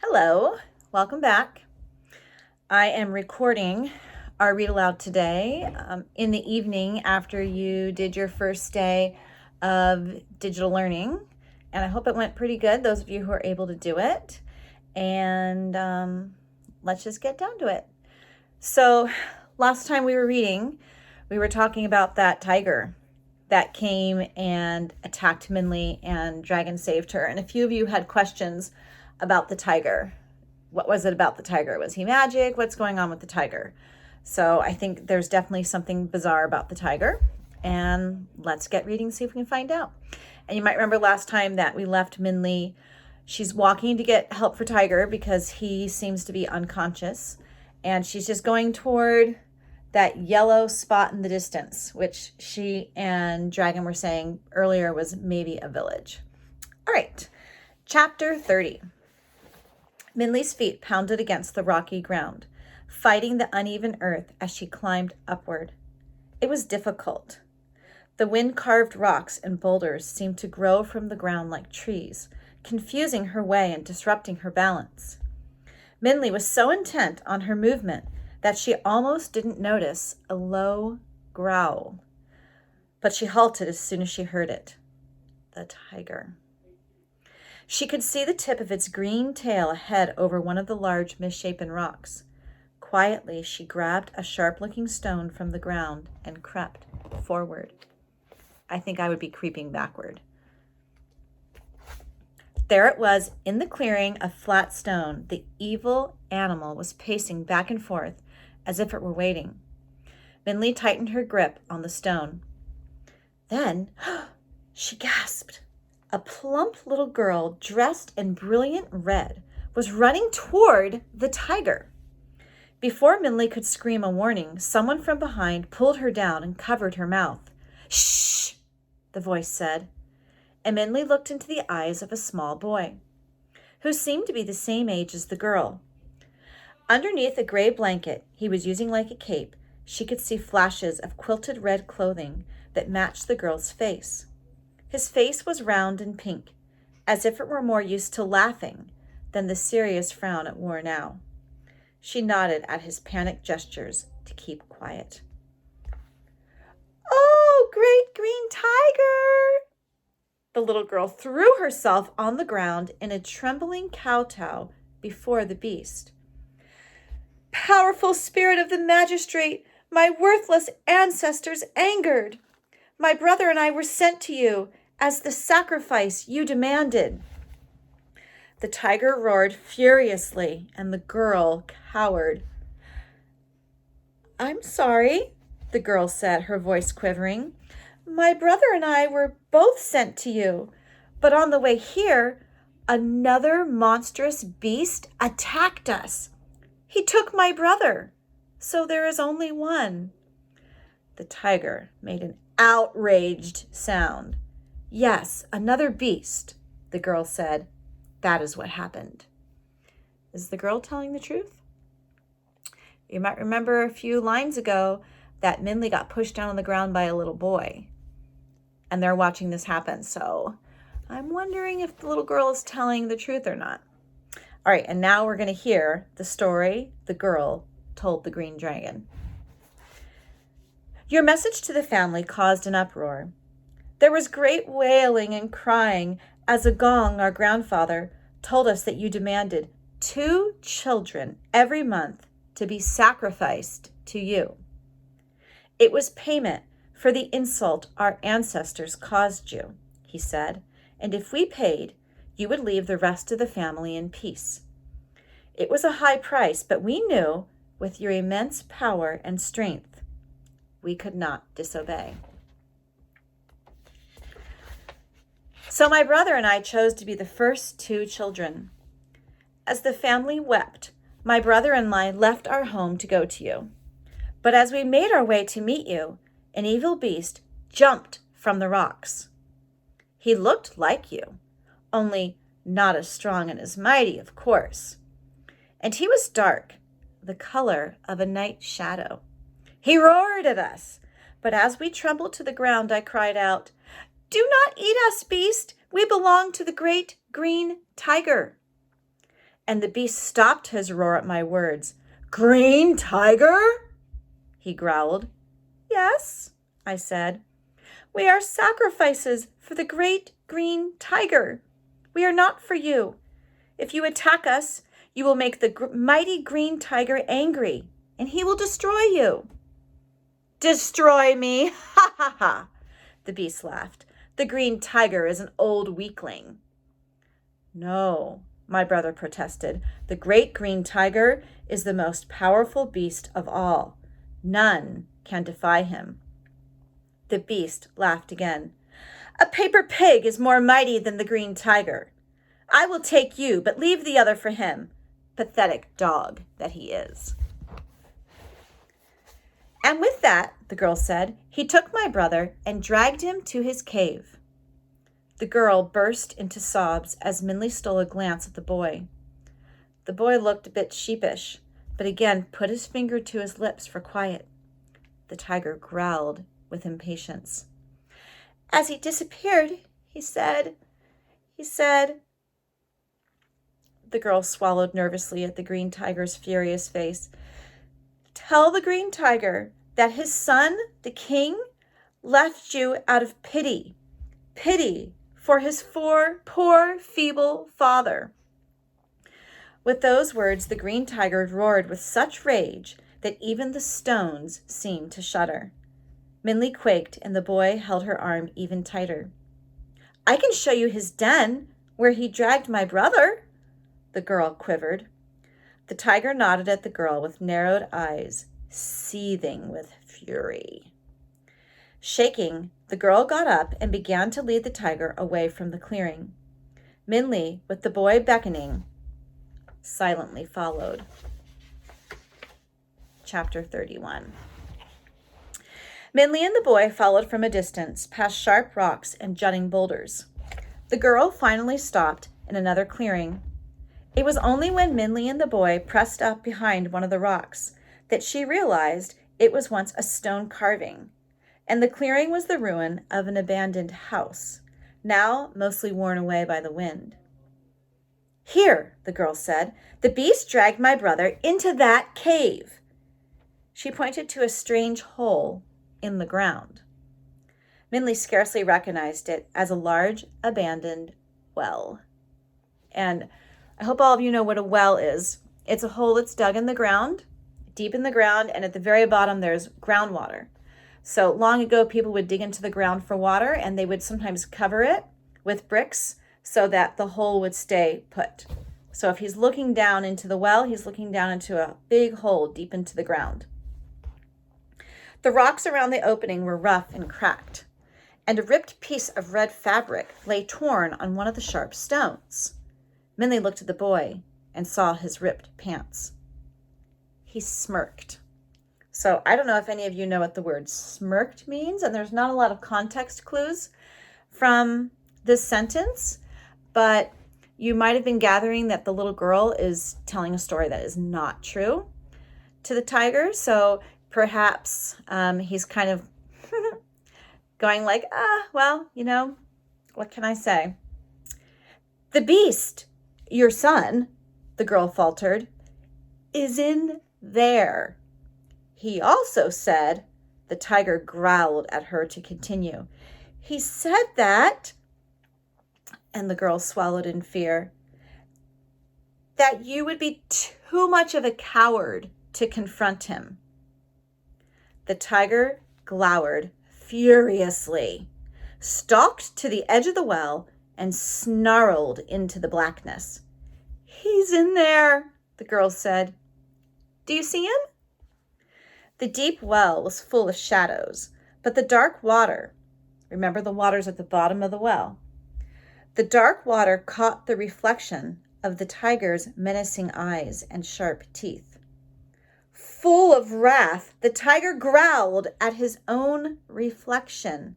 Hello, welcome back. I am recording our read aloud today in the evening after you did your first day of digital learning. And I hope it went pretty good, those of you who are able to do it. And let's just get down to it. So last time we were reading, we were talking about that tiger that came and attacked Minley and Dragon saved her. And a few of you had questions about the tiger. What was it about the tiger? Was he magic? What's going on with the tiger? So I think there's definitely something bizarre about the tiger. And let's get reading, see if we can find out. And you might remember last time that we left Minley. She's walking to get help for Tiger because he seems to be unconscious. And she's just going toward that yellow spot in the distance, which she and Dragon were saying earlier was maybe a village. All right, chapter 30. Minley's feet pounded against the rocky ground, fighting the uneven earth as she climbed upward. It was difficult. The wind-carved rocks and boulders seemed to grow from the ground like trees, confusing her way and disrupting her balance. Minley was so intent on her movement that she almost didn't notice a low growl. But she halted as soon as she heard it. The tiger. She could see the tip of its green tail ahead over one of the large misshapen rocks. Quietly, she grabbed a sharp-looking stone from the ground and crept forward. I think I would be creeping backward. There it was in the clearing of flat stone. The evil animal was pacing back and forth as if it were waiting. Minley tightened her grip on the stone. Then she gasped. A plump little girl dressed in brilliant red was running toward the tiger. Before Minley could scream a warning, someone from behind pulled her down and covered her mouth. "Shh," the voice said, and Minley looked into the eyes of a small boy, who seemed to be the same age as the girl. Underneath a gray blanket he was using like a cape, she could see flashes of quilted red clothing that matched the girl's face. His face was round and pink, as if it were more used to laughing than the serious frown it wore now. She nodded at his panicked gestures to keep quiet. "Oh, great green tiger!" The little girl threw herself on the ground in a trembling kowtow before the beast. "Powerful spirit of the magistrate, my worthless ancestors angered. My brother and I were sent to you as the sacrifice you demanded." The tiger roared furiously, and the girl cowered. "I'm sorry," the girl said, her voice quivering. "My brother and I were both sent to you, but on the way here, another monstrous beast attacked us. He took my brother, so there is only one." The tiger made an outraged sound. "Yes, another beast," the girl said. "That is what happened." Is the girl telling the truth? You might remember a few lines ago that Minley got pushed down on the ground by a little boy, and they're watching this happen. So I'm wondering if the little girl is telling the truth or not. All right, and now we're going to hear the story the girl told the green dragon. "Your message to the family caused an uproar. There was great wailing and crying as a gong, our grandfather, told us that you demanded 2 children every month to be sacrificed to you. It was payment for the insult our ancestors caused you," he said, "and if we paid, you would leave the rest of the family in peace. It was a high price, but we knew, with your immense power and strength, we could not disobey. So my brother and I chose to be the first 2 children. As the family wept, my brother and I left our home to go to you. But as we made our way to meet you, an evil beast jumped from the rocks. He looked like you, only not as strong and as mighty, of course. And he was dark, the color of a night shadow. He roared at us, but as we trembled to the ground, I cried out, 'Do not eat us, beast! We belong to the great green tiger.' And the beast stopped his roar at my words. "Green tiger?" he growled. "Yes," I said. "We are sacrifices for the great green tiger. We are not for you. If you attack us, you will make the mighty green tiger angry, and he will destroy you." "Destroy me? Ha ha ha!" the beast laughed. "The green tiger is an old weakling." "No," my brother protested. "The great green tiger is the most powerful beast of all. None can defy him." The beast laughed again. "A paper pig is more mighty than the green tiger. I will take you, but leave the other for him. Pathetic dog that he is." "And with that," the girl said, "he took my brother and dragged him to his cave." The girl burst into sobs as Minley stole a glance at the boy. The boy looked a bit sheepish, but again put his finger to his lips for quiet. The tiger growled with impatience. "As he disappeared, he said, the girl swallowed nervously at the green tiger's furious face. "Tell the green tiger that his son, the king, left you out of pity for his poor, feeble father." With those words, the green tiger roared with such rage that even the stones seemed to shudder. Minley quaked, and the boy held her arm even tighter. "I can show you his den, where he dragged my brother," the girl quivered. The tiger nodded at the girl with narrowed eyes, seething with fury. Shaking, the girl got up and began to lead the tiger away from the clearing. Minley, with the boy beckoning, silently followed. Chapter 31. Minley and the boy followed from a distance, past sharp rocks and jutting boulders. The girl finally stopped in another clearing. It was only when Minley and the boy pressed up behind one of the rocks that she realized it was once a stone carving, and the clearing was the ruin of an abandoned house, now mostly worn away by the wind. "Here," the girl said, "the beast dragged my brother into that cave." She pointed to a strange hole in the ground. Minley scarcely recognized it as a large abandoned well. And I hope all of you know what a well is. It's a hole that's dug in the ground, deep in the ground, and at the very bottom there's groundwater. So long ago, people would dig into the ground for water, and they would sometimes cover it with bricks so that the hole would stay put. So if he's looking down into the well, he's looking down into a big hole deep into the ground. The rocks around the opening were rough and cracked, and a ripped piece of red fabric lay torn on one of the sharp stones. Minley looked at the boy and saw his ripped pants. He smirked. So I don't know if any of you know what the word smirked means, and there's not a lot of context clues from this sentence, but you might have been gathering that the little girl is telling a story that is not true to the tiger. So perhaps he's kind of going like, well, what can I say? "The beast, your son," the girl faltered, "is in there. He also said," the tiger growled at her to continue. "He said that," and the girl swallowed in fear, "that you would be too much of a coward to confront him." The tiger glowered furiously, stalked to the edge of the well, and snarled into the blackness. "He's in there," the girl said. "Do you see him?" The deep well was full of shadows, but the dark water, remember the water's at the bottom of the well, the dark water caught the reflection of the tiger's menacing eyes and sharp teeth. Full of wrath, the tiger growled at his own reflection,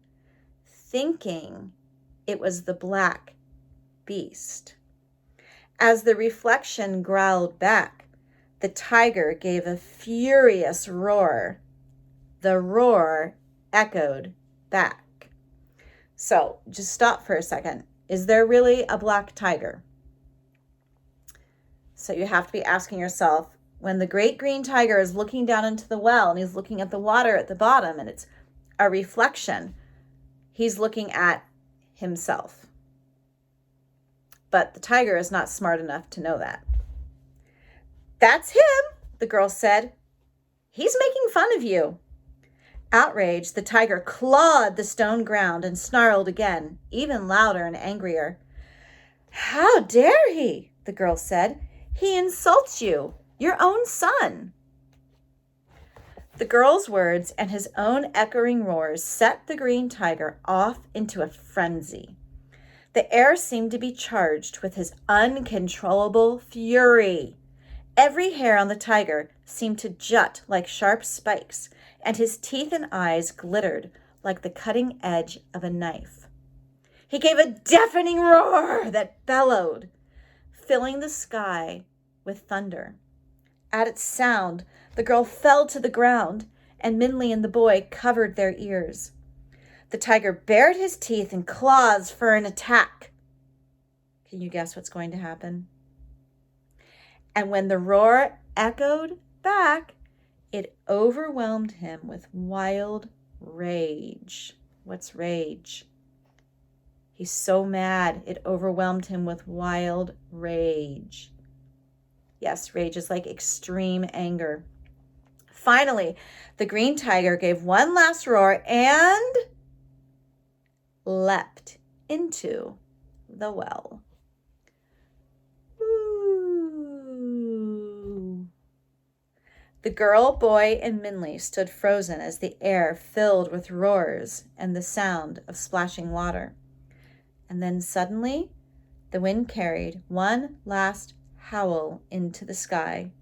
thinking it was the black beast. As the reflection growled back, the tiger gave a furious roar. The roar echoed back. So just stop for a second. Is there really a black tiger? So you have to be asking yourself, when the great green tiger is looking down into the well and he's looking at the water at the bottom and it's a reflection, he's looking at himself. But the tiger is not smart enough to know that. That's him, the girl said. He's making fun of you. Outraged, the tiger clawed the stone ground and snarled again, even louder and angrier. How dare he? The girl said. He insults you, your own son. The girl's words and his own echoing roars set the green tiger off into a frenzy. The air seemed to be charged with his uncontrollable fury. Every hair on the tiger seemed to jut like sharp spikes, and his teeth and eyes glittered like the cutting edge of a knife. He gave a deafening roar that bellowed, filling the sky with thunder. At its sound, the girl fell to the ground, and Minley and the boy covered their ears. The tiger bared his teeth and claws for an attack. Can you guess what's going to happen? And when the roar echoed back, it overwhelmed him with wild rage. What's rage? He's so mad, it overwhelmed him with wild rage. Yes, rage is like extreme anger. Finally, the green tiger gave one last roar and leapt into the well. Ooh. The girl, boy, and Minley stood frozen as the air filled with roars and the sound of splashing water. And then suddenly, the wind carried one last howl into the sky.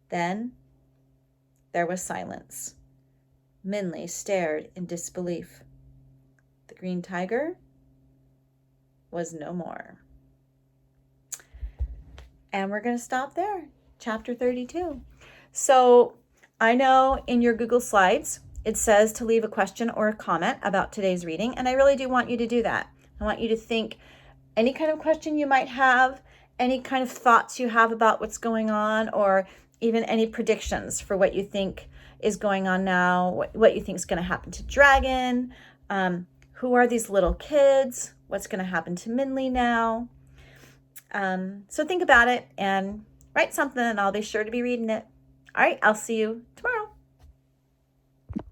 Then there was silence. Minley stared in disbelief. The green tiger was no more. And we're going to stop there. Chapter 32. So I know in your Google Slides, it says to leave a question or a comment about today's reading. And I really do want you to do that. I want you to think any kind of question you might have, any kind of thoughts you have about what's going on, or even any predictions for what you think is going on now, what you think is going to happen to Dragon. Who are these little kids? What's going to happen to Minley now? So think about it and write something, and I'll be sure to be reading it. All right, I'll see you tomorrow.